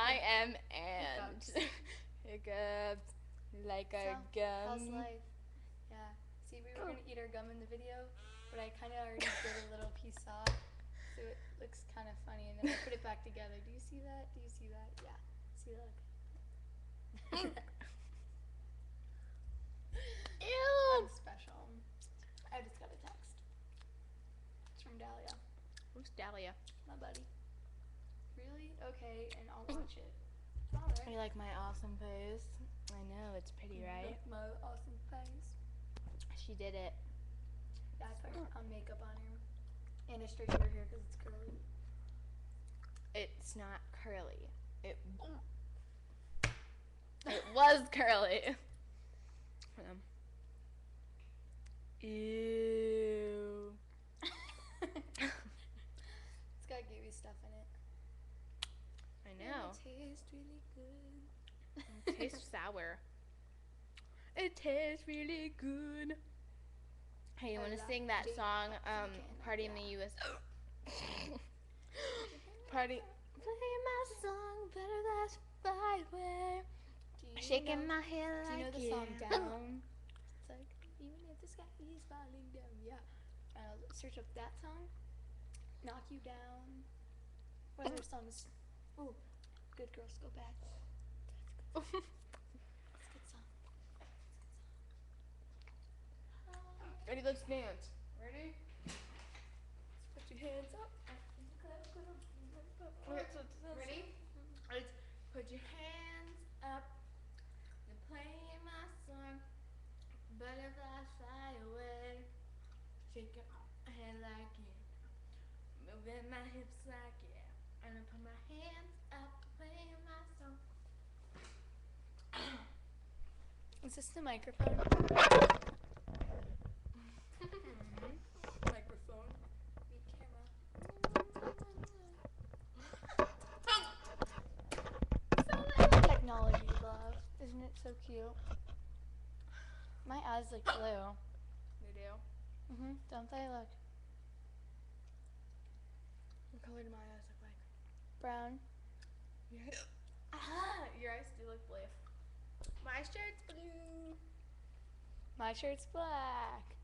I am and hiccups like a How's gum. life? Yeah. See, we were gonna eat our gum in the video, but I kind of already bit a little piece off, so it looks kind of funny. And then I put it back together. Do you see that? Do you see that? Yeah. See that? I'm Ew. special. I just got a text. It's from Dahlia, Who's Dahlia? my buddy. Really? Okay, and I'll watch it. Alright. You like my awesome pose? I know, it's pretty, right? Like my awesome face. She did it. Yeah, I put makeup on her. And I straightened her hair because it's curly. It's not curly. It was curly. Ew. It's got gooey stuff in it. I know. And it tastes really good. It tastes sour. It tastes really good. Hey, you want to sing that song, Party in the U.S. Party. Play my song, better that's right way. Shaking my head Do you know like the song yeah. Down? It's like, even if the sky is falling down, yeah. Search up that song. Knock You Down. What other songs? Ooh, Good Girls Go Bad. That's a good song. Ready, let's dance. Ready? Let's put your hands up. Ready? Let's put your hands up. You're playing my song. Butterflies fly away. Shaking my head like yeah. Moving my hips like yeah. And I put my hands up, playing my song. Is this the microphone? Microphone. Meet camera. Technology, love. Isn't it so cute? My eyes look blue. They do. Don't they look What color do my eyes look like? brown? Your eyes do look blue. My shirt's blue. My shirt's black.